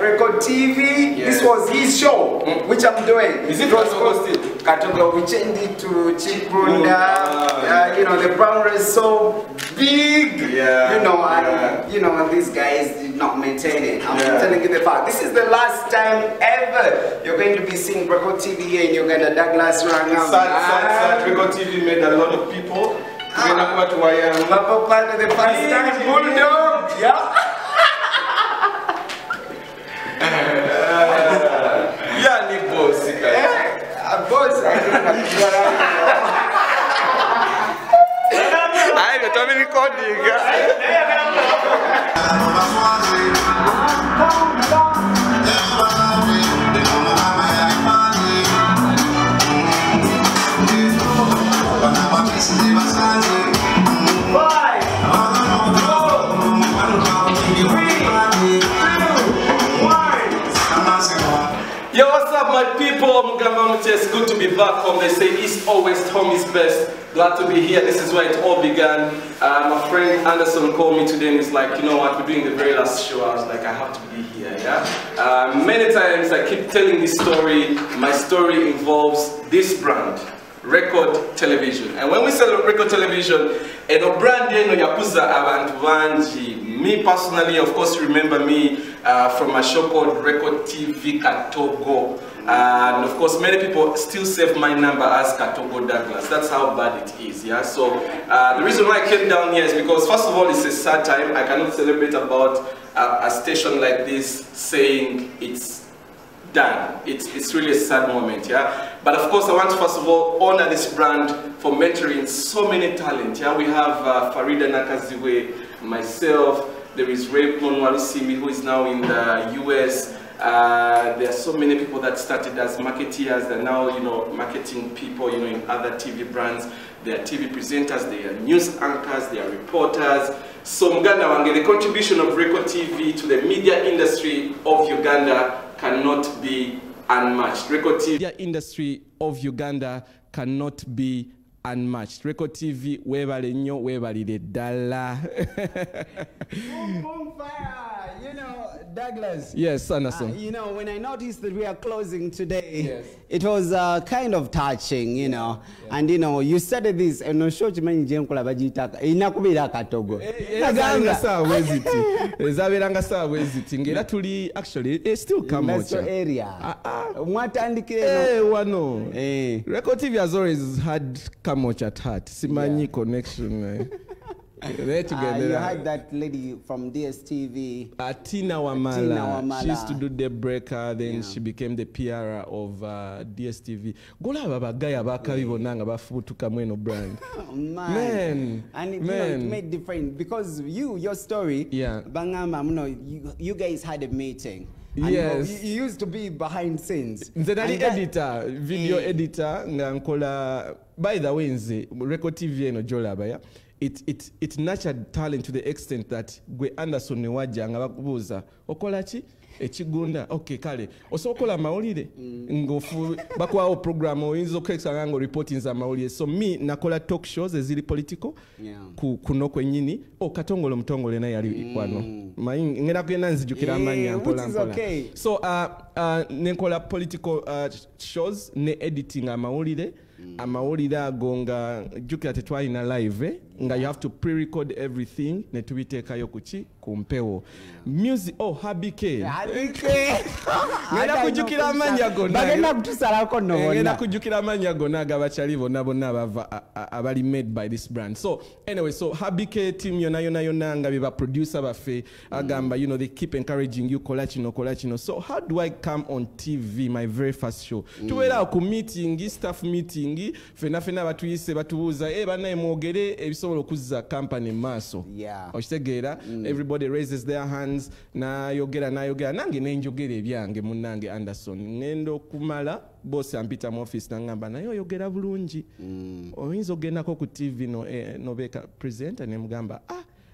Record TV. This was his show, which I'm doing. Is it Katogo still? Katogo, we changed it to Chipunda. You know, the brand is so big. You know, and you know, these guys did not maintain it. I'm telling you the fact. This is the last time ever you're going to be seeing Record TV here in Uganda. Douglas Lwanga. Sad. Record TV made a lot of people. Papa, the first time bulldog. Yeah, ni boss. Boss. I don't have any recording. Yo, what's up, my people? It's good to be back home. They say East always home is best. Glad to be here. This is where it all began. My friend Anderson called me today and he's like, you know what, we're doing the very last show. I was like, I have to be here, many times I keep telling this story. My story involves this brand, Record Television. And when we sell Record Television, a brand no yakuza abantu banji. Me personally, of course, remember me from a show called Record TV Katogo. And of course, many people still save my number as Katogo Douglas. That's how bad it is, So the reason why I came down here is because, first of all, it's a sad time. I cannot celebrate about a station like this saying it's done. It's really a sad moment, But of course, I want to first of all honor this brand for mentoring so many talent, We have Farida Nakaziwe, myself, there is Ray Monwalusimi, who is now in the US. There are so many people that started as marketeers. They're now, marketing people, in other TV brands. They are TV presenters, they are news anchors, they are reporters. So Muganda, the contribution of Record TV to the media industry of Uganda cannot be unmatched. Record TV industry of Uganda cannot be unmatched. Record TV, webale nnyo, webalire ddala. Boom, fire. Douglas. Yes, Anderson. When I noticed that we are closing today, it was kind of touching, And you started this, and no show chimanyi jenkola bagitaka. Inakubira Katogo. Ezabiranga sawa eziti. Ezabiranga sawa eziti. Ngera tuli actually it still come out. That's your area. Mwatandike wano. Record TV has always had Kamoch at heart. Simanyi connection. You had that lady from DSTV. Tina Wamala. She used to do the breaker, then she became the PR of DSTV. Gola baba gaya bakabibo nanga bafutuka mweno brand. Man. And it made different because your story, Bangama, you guys had a meeting. Yes. You used to be behind scenes. Nzenali editor, video editor, ngankola, by the way, Record TV no jolaba, it nurtured talent to the extent that Gwe Anderson ne wajja nga bakubuuza okola ki ekigunda okay kale osokola mawulire ngofu bakwawo program oyinza okwesanga ngo reporting za mawulire so me nakola talk shows ezili political kuno kwenyini katongolo mutongole na yali kwano ngena kugenda nzijukira amanya mpola so nenkola political shows ne editing amawulire amawulire ago nga jukira tetwalina live nga you have to pre-record everything ne tubiteekayo kuki kumpewo music habike ngena kujukira amanya gonna bagenda kutusalako nobona ngena kujukira amanya gonna agabachali bonna abali made by this brand so anyway so habike team yona nga biba producer bafe agamba they keep encouraging you kola kino so how do I come on TV my very first show tuwera ku meeting staff meeting fena batuyise batubuza banaye mwogere ebisobola okuzza company maso okitegeera everybody raises their hands na yogera nange nenjogera ebyange munnange Anderson ngendo kumala boss ampita mu office nangamba nayo yogera bulungi oyinza ogendako ku TV no beka presenter ne mugamba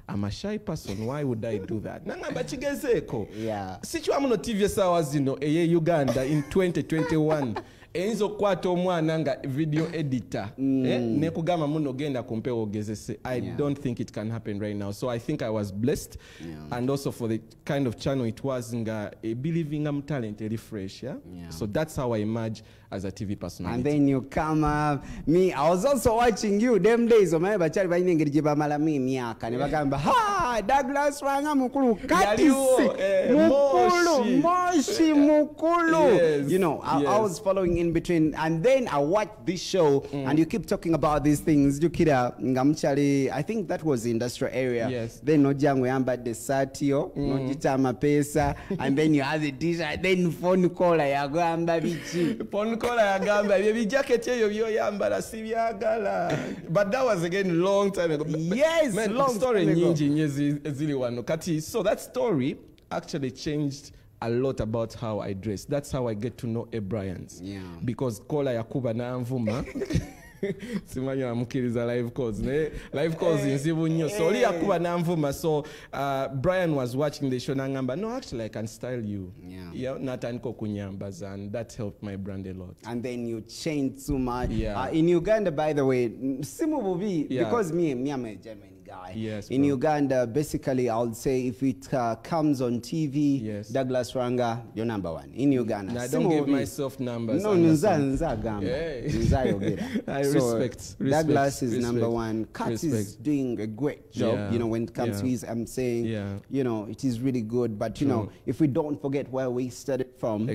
I'm a shy person. Why would I do that? Nangamba kigezeko. Sichwa muno TV sawa zino eye Uganda in 2021. Enzo kwata omwana nga video editor ne kugamba muno genda kumpe ogezese. I don't think it can happen right now. So I think I was blessed and also for the kind of channel it was nga believing I'm talent refresh, So that's how I emerge as a TV personality. And then you come up. Me, I was also watching you them days. My bachari bayinengeri jibamala mi myaka ne bagamba ha Douglas Lwanga mukulu katisi moshi mukulu. You know, I was following in between, and then I watched this show, and you keep talking about these things. Jukira ngamchali, I think that was the industrial area. Yes. Then no jangwe amba de satio, no jitama pesa, and then you have the t-shirt, then phone caller yagamba bichi. Phone caller yagamba bibi jacket yo yambala sibyagala. But that was again long time ago. Yes, man, long story time ago. Zili wano kati. So that story actually changed a lot about how I dress. That's how I get to know Bryans. Yeah. Because kola yakuba na mvuma. Simanya amukiriza live calls. Live calls in Zibunyo. So li yakuba na mvuma. So Brian was watching the show nangamba. No, actually I can style you. Yeah. Natanko kunyambaza, and that helped my brand a lot. And then you changed so much. Yeah. In Uganda, by the way, because me I'm a German guy. Yes, in Uganda, basically, I would say if it comes on TV, Douglas Lwanga, you're number one in Uganda. I don't give myself numbers. No, I respect. Douglas is number one. Kat is doing a great job. You know, when it comes to his, I'm saying, you know, it is really good. But you know, if we don't forget where we started from,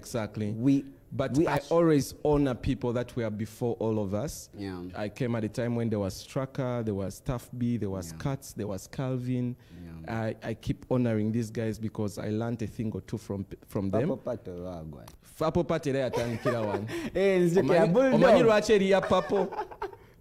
But I always honor people that were before all of us. I came at a time when there was Straka, there was Tough B, there was Katz, there was Calvin. I keep honoring these guys because I learned a thing or two from them. Fapo patele atanikira one. Omanyi lwaki eriya Papo?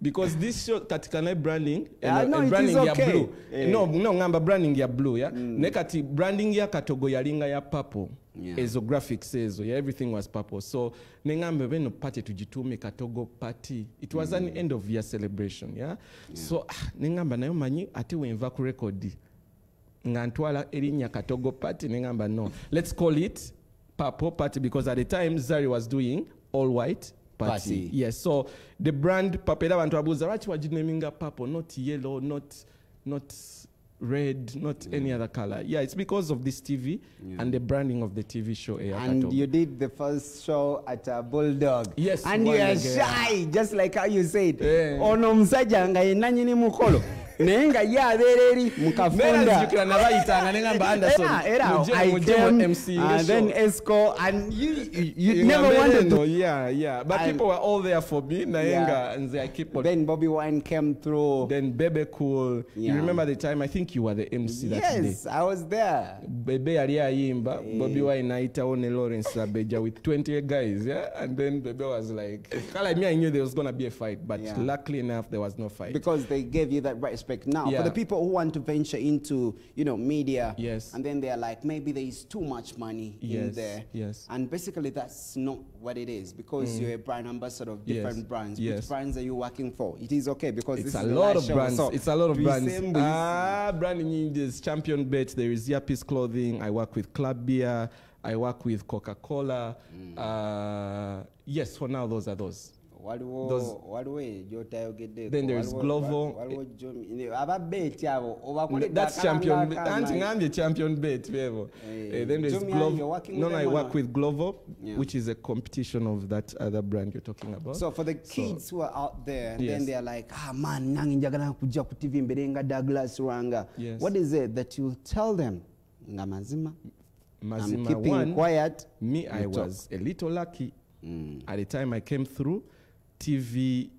Because this show katikana branding branding ya blue. No ngamba branding ya blue, nekati branding ya Katogo yalinga ya Papo. Ezo graphics ezo, everything was purple. So nengambe beno party tujitume Katogo party. It was an end of year celebration, So nengamba nayo manyi ate wenva ku record ngantwala erinya Katogo party nengamba no. Let's call it purple party because at the time Zari was doing all white party. Yes, so the brand papela bantu abuza lwaki wajineminga purple, not yellow, not red, not any other color. Yeah, it's because of this TV and the branding of the TV show. And you did the first show at a Bulldog. Yes. And you are shy, just like how you said. Ono msaja nga yenanyi ni mukolo. Nenga ya dereri mukafunda. Jukira nabayitanga nengamba Anderson. I came and then Esco and you never wanted to. Yeah. But people were all there for me. Naenga and I keep on. Then Bobby Wine came through. Then Bebe Cool. You remember the time? I think you were the MC that day. Yes, I was there. Bebe alia yimba. Bobby Wine naita one Lawrence Sabeja with 20 guys. And then Bebe was like, I knew there was gonna be a fight, but luckily enough there was no fight because they gave you that right. Now, for the people who want to venture into, you know, media, and then they're like, maybe there is too much money in there, and basically that's not what it is because you're a brand ambassador of different brands. Which brands are you working for? It is okay because it's a lot of brands. So it's a lot of brands. Branding in this Champion Bet. There is Yapis Clothing. I work with Club Beer. I work with Coca-Cola. Yes, for now those are those. Then there's Glovo. That's Champion Bet. I'm the Champion Bet. Then there's Glovo. No, I work with Glovo, which is a competition of that other brand you're talking about. So for the kids who are out there, then they're like, man, kuja Douglas Lwanga. What is it that you tell them? I'm keeping quiet. Me, I was a little lucky. At the time I came through, TV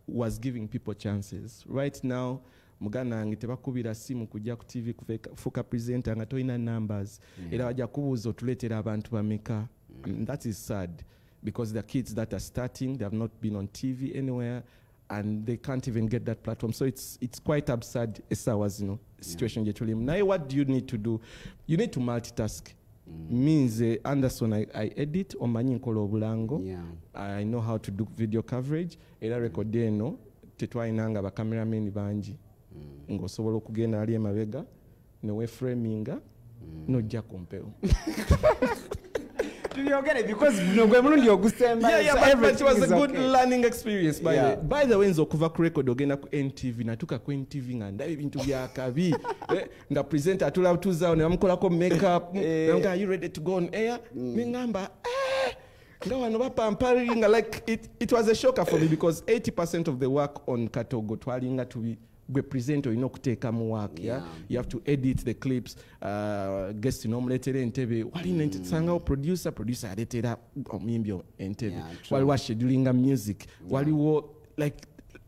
was giving people chances. Right now, mugana ngiteba kubira simu kujja ku TV kufuka presenter nga toina numbers. Era wajja kubuzo tuletera abantu bameka. That is sad because the kids that are starting, they have not been on TV anywhere and they can't even get that platform. So it's quite absurd situation. Now what do you need to do? You need to multitask. Means Anderson I edit omanyi nkola obulango. I know how to do video coverage. Era record eno tetwainanga ba cameramen banji. Ngosobola okugenda ali emabega ne we framinga no jja kompeo. because but it was a good learning experience by the way nzo kuva ku record ogenda ku NTV natuka ku NTV nga ndabe bintu bya kabi nga presenter atula tuza ne bamukolako makeup nga are you ready to go on air ngamba nga wano bapamparinga like it was a shocker for me because 80% of the work on Katogo twalinga to be present or okuteka mu work you have to edit the clips guest nomuletere entebe wali ntsanga producer aletera omuyimbyo entebe wali wa scheduling music waliwo like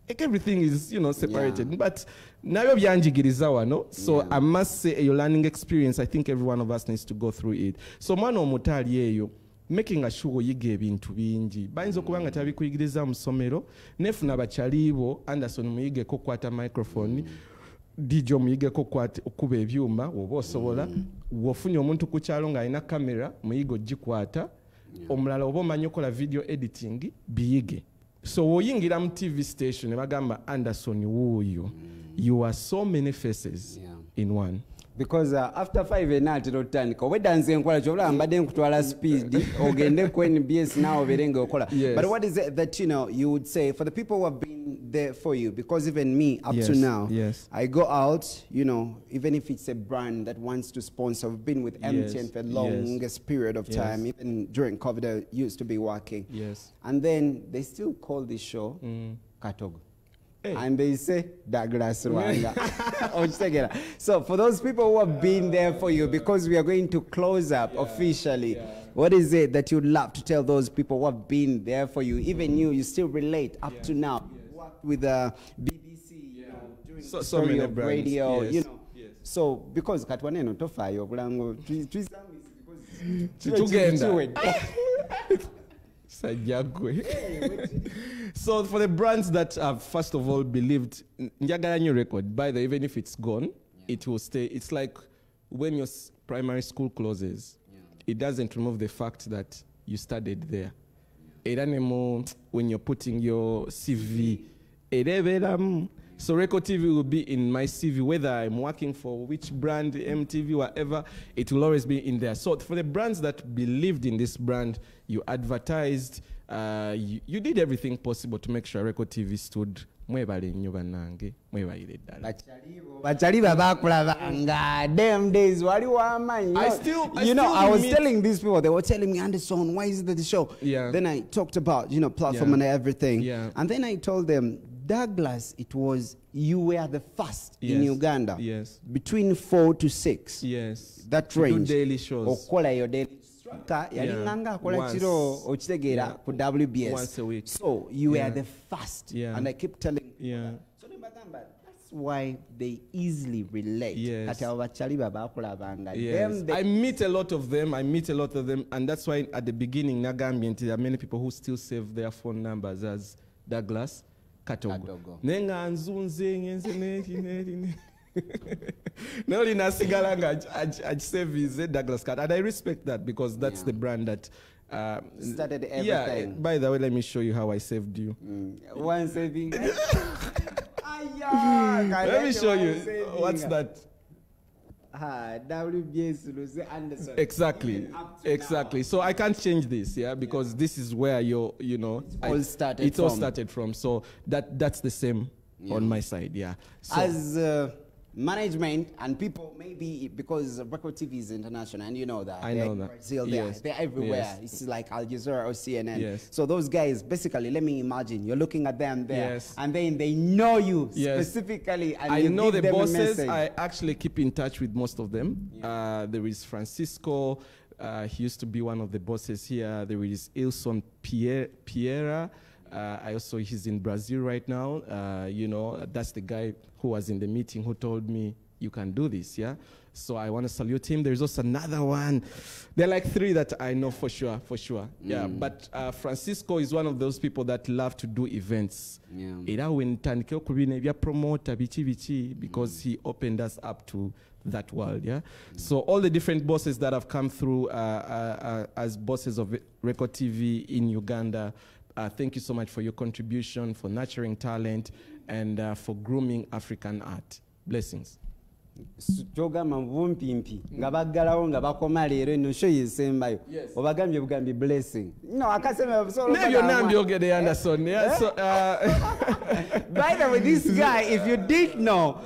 everything is separated but nabyo byanjigiriza wano so I must say your learning experience I think every one of us needs to go through it so mwana omutali eyo making a sure yiga ebintu bingi bayinza okubanga tabikuyigiriza mu ssomero nefuna bakyalibo Anderson muyige ko kwata microphone DJ muyige ko kwata okuba ebyuma woba osobola wofunye omuntu ku kyalo nga alina kamera muyigo gikwata omulala oba omanyi okola video editing biyige so woyingira mu TV station bagamba Anderson wuuyo you are so many faces in one because after 5 enati rotandika obedanze enkola chola mbade nkutwala speed ogende ku NBS now berenge okola but what is it that you would say for the people who have been there for you because even me up to now I go out even if it's a brand that wants to sponsor I've been with MTN for the longest period of time even during COVID I used to be working and then they still call this show Katogo and they say Douglas Lwanga. So for those people who have been there for you, because we are going to close up officially, what is it that you'd love to tell those people who have been there for you? Even you still relate up to now. You worked with BBC, doing so many of radio, So because Katwaneno Tofayo Blango So for the brands that have first of all believed Njagala new record, by the even if it's gone, it will stay. It's like when your primary school closes, it doesn't remove the fact that you studied there. When you're putting your CV, so Record TV will be in my CV, whether I'm working for which brand, MTV, whatever, it will always be in there. So for the brands that believed in this brand, you advertised, you did everything possible to make sure Record TV stood. Damn days, I was telling these people, they were telling me, Anderson, why is it the show? Then I talked about, platform and everything. And then I told them, Douglas, you were the first in Uganda. Between 4 to 6. That range. Do daily shows. Your daily WBS. Once a week. So you were the first. And I keep telling so that's why they easily relate. I meet a lot of them. And that's why at the beginning, there are many people who still save their phone numbers as Douglas Katogo. Nenga nzunze ngenze Noli nasigala save is Douglas Cat. And I respect that because that's the brand that started everything. By the way, let me show you how I saved you. One saving. Let me show you. What's that? WBS Luzze Anderson. Exactly. So I can't change this, because this is where it all started from. So that's the same on my side, So, as management and people, maybe because Record TV is international, and you know that. I know that. Brazil, they're everywhere. It's like Al Jazeera or CNN. So those guys, basically, let me imagine, you're looking at them there, and then they know you specifically. And I know the bosses. I actually keep in touch with most of them. There is Francisco. He used to be one of the bosses here. There is Ilson Piera. He's in Brazil right now. That's the guy who was in the meeting who told me you can do this. So I want to salute him. There's also another one. There are like 3 that I know for sure. But Francisco is one of those people that love to do events. Because he opened us up to that world. So all the different bosses that have come through as bosses of Record TV in Uganda, thank you so much for your contribution, for nurturing talent, and for grooming African art. Blessings. Chogama vumpimpi nga baggalawo nga bakoma leero eno show yesembayo obagambye bugambi blessing akasema so nebyo nambyogere Anderson by the way this guy if you didn't know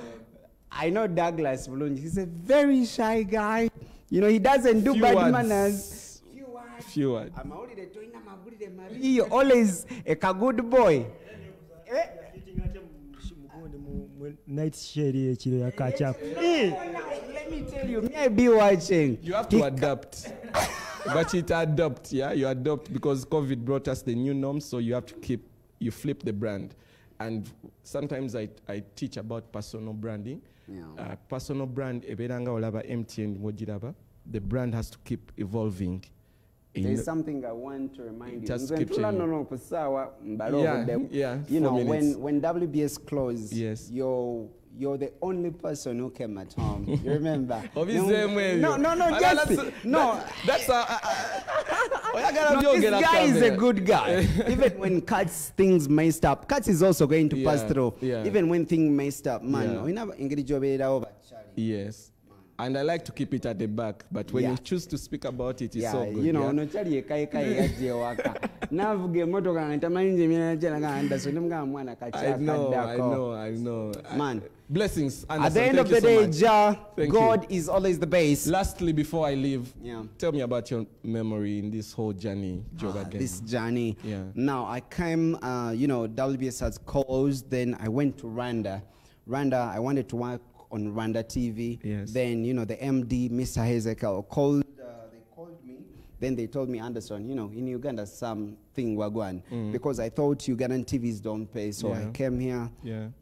I know Douglas Bulungi. He's a very shy guy. You know, he doesn't do bad manners. Few words. He always a good boy. Night shade catch up. Let me tell you, me I be watching. You have to adapt. But it adopt, yeah? You adopt because COVID brought us the new norms, so you have to flip the brand. And sometimes I teach about personal branding. Yeah. Personal brand, MTN, the brand has to keep evolving. There's something I want to remind you. Just keep changing. You know, when WBS closed, yes. You're the only person who came at home. You remember? No, This guy is a good guy. Even when Kat's things messed up, Kat's is also going to pass through. Yeah. Even when things messed up, man. Yes. And I like to keep it at the back, but when you choose to speak about it, it's so good. You know, no chali I know. Man. Blessings. Anderson, at the end of the day, God is always the base. Lastly, before I leave, tell me about your memory in this whole journey, this journey. Now, I came, WBS has closed, then I went to Rwanda. I wanted to work on Rwanda TV. Yes. Then, the MD, Mr. Hezekiel, called me. Then they told me, Anderson, in Uganda, something wagwan. Because I thought Ugandan TVs don't pay. So I came here.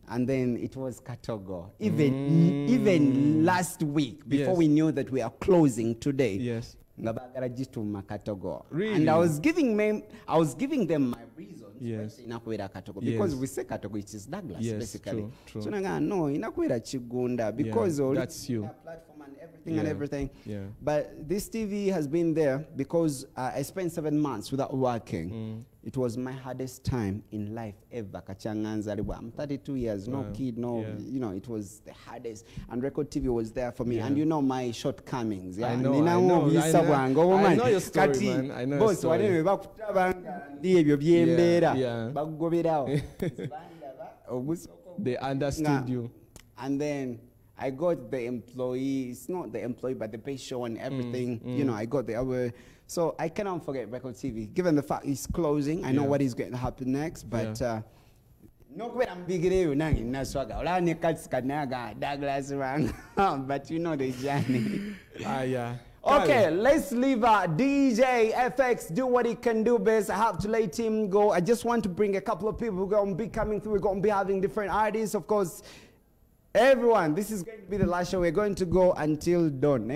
And then it was Katogo. Even last week, before we knew that we are closing today. Yes. Really? And I was giving them my reasons. Yes. Because we say Katogo, it is Douglas, basically. True. So no, inakwera Chigunda because that's you. Platform and everything. Yeah. But this TV has been there because I spent 7 months without working. It was my hardest time in life ever. I'm 32 years, no kid, it was the hardest. And Record TV was there for me. And my shortcomings. I know your story, man. I know your story. They understood you. And then I got the employee. It's not the employee, but the pay show and everything. I got the other. So I cannot forget Record TV. Given the fact it's closing, I know what is going to happen next. But no way I'm big Douglas but the journey. Okay, let's leave DJ FX do what he can do best. I have to let him go. I just want to bring a couple of people who are going to be coming through. We're going to be having different artists, of course. Everyone, this is going to be the last show. We're going to go until dawn.